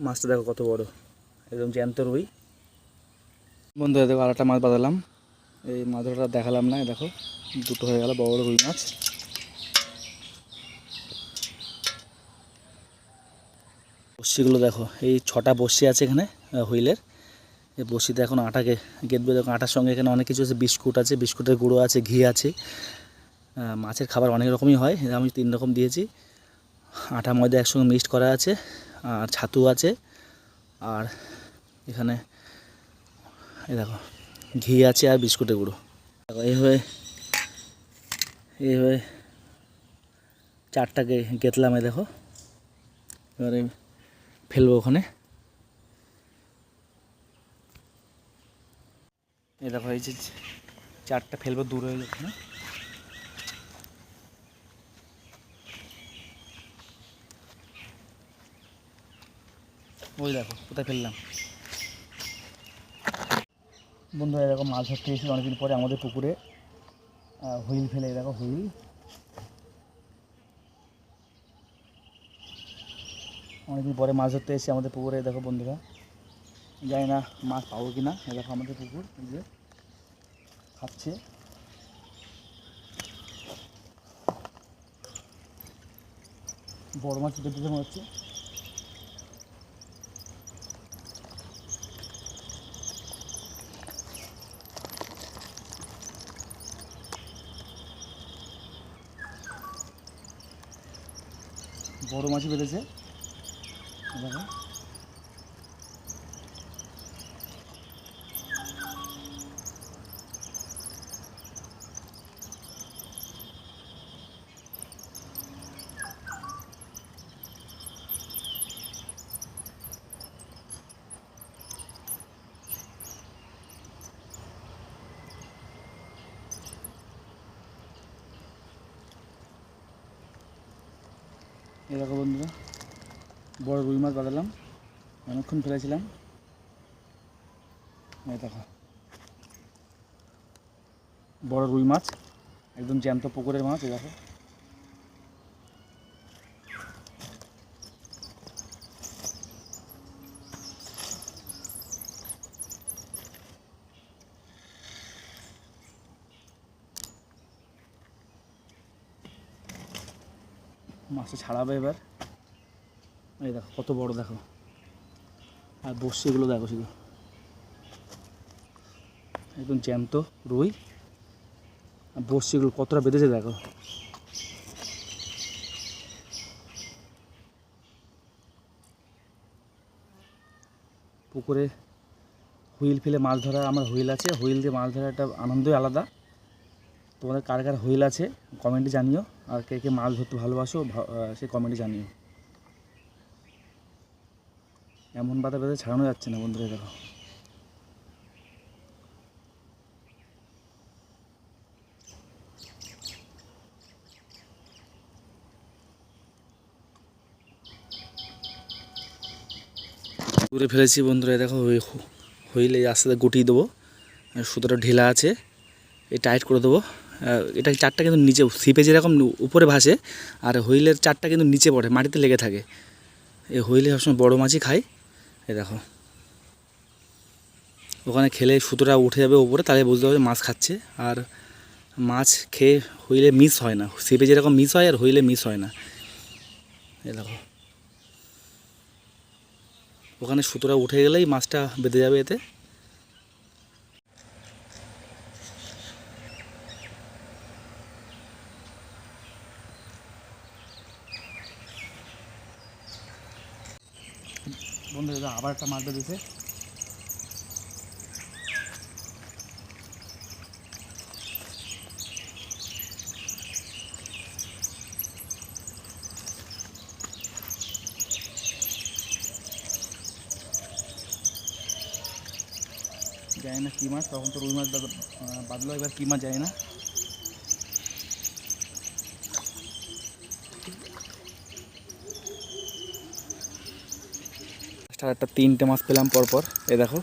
মাছটা দেখো কত বড়, একদম জ্যান্ত রুই। বন্ধুরা দেখো আরেকটা মাছ বাঁধালাম, এই মাছ ধরাটা দেখালাম না, দেখো দুটো হয়ে গেল বড় বড় রুই মাছ। বড়শিগুলো দেখো, এই 6টা বড়শি আছে এখানে হুইলের। এই বড়শিতে এখন আটাকে গেঁথবে। দেখো আটার সঙ্গে এখানে অনেক কিছু আছে, বিস্কুট আছে, বিস্কুটের গুঁড়ো আছে, ঘি আছে। মাছের খাবার অনেক রকমই হয়, আমি 3 রকম দিয়েছি। আটা ময়দা একসঙ্গে মিক্সড করা আছে, আর ছাতু আছে, আর এখানে এই দেখো ঘি আছে আর বিস্কুটের গুঁড়ো। দেখো এইভাবে 4টাকে গেঁথলাম। দেখো এবারে ফেলবো ওখানে। এই দেখো এই যে 4টা ফেলবো দূর হয়ে যাচ্ছে না। ওই দেখো কোথায় ফেললাম। বন্ধুরা এরকম মাছ ধরতে এসেছি অনেকদিন পরে আমাদের পুকুরে, হুইল ফেলে। দেখো হুইল, অনেকদিন পরে মাছ ধরতে এসেছি আমাদের পুকুরে। দেখো বন্ধুরা, জানি না মাছ পাবো কি না। দেখো আমাদের পুকুর যে খাচ্ছে। বড় মাছ বেঁধেছে মনে হচ্ছে। বড় মাছই বেঁধেছে দেখো। এই দেখো বন্ধুরা, বড় রুই মাছ বাঁধালাম, অনেকক্ষণ ফেলেছিলাম। এই দেখো বড় রুই মাছ, একদম জ্যান্ত পুকুরের মাছ। এই দেখো মাছটা ছাড়াবে এবার। এই দেখো কত বড়, দেখো। আর বড়শিগুলো দেখো শুধু, একদম জ্যান্ত রুই। আর বড়শিগুলো কতটা বেঁধেছে দেখো। পুকুরে হুইল ফেলে মাছ ধরা, আমার হুইল আছে, হুইল দিয়ে মাছ ধরার একটা আনন্দই আলাদা। তোমাদের কার কার হুইল আছে কমেন্টে জানিও, আর কে কে মাছ ধরতে ভালোবাসো সে কমেন্টে জানিও। এমন বাধা বেঁধে ছাড়ানো যাচ্ছে না বন্ধুরা। দেখো দূরে ফেলেছি বন্ধুরা। দেখো হুইলে আস্তে আস্তে গুটিয়ে দেবো, সুতোটা ঢিলা আছে, এই টাইট করে দেবো। এটা 4টা কিন্তু নিচে, ছিপে যেরকম উপরে ভাসে, আর হুইলের 4টা কিন্তু নিচে পড়ে, মাটিতে লেগে থাকে। এই হুইলে সবসময় বড়ো মাছই খায়। এই দেখো ওখানে খেলে সুতোটা উঠে যাবে উপরে, তাহলে বুঝতে হবে মাছ খাচ্ছে। আর মাছ খেয়ে হুইলে মিস হয় না, ছিপে যেরকম মিস হয় আর হুইলে মিস হয় না। এই দেখো ওখানে সুতোটা উঠে গেলেই মাছটা বেঁধে যাবে এতে। বন্ধু আবার একটা মাছ বেঁধেছে। জানি না কী মাছ, তখন তো রুই মাছ বাঁধলো, এবার কী মাছ জানি না। একটা 3টে মাছ পেলাম পরপর। এই দেখো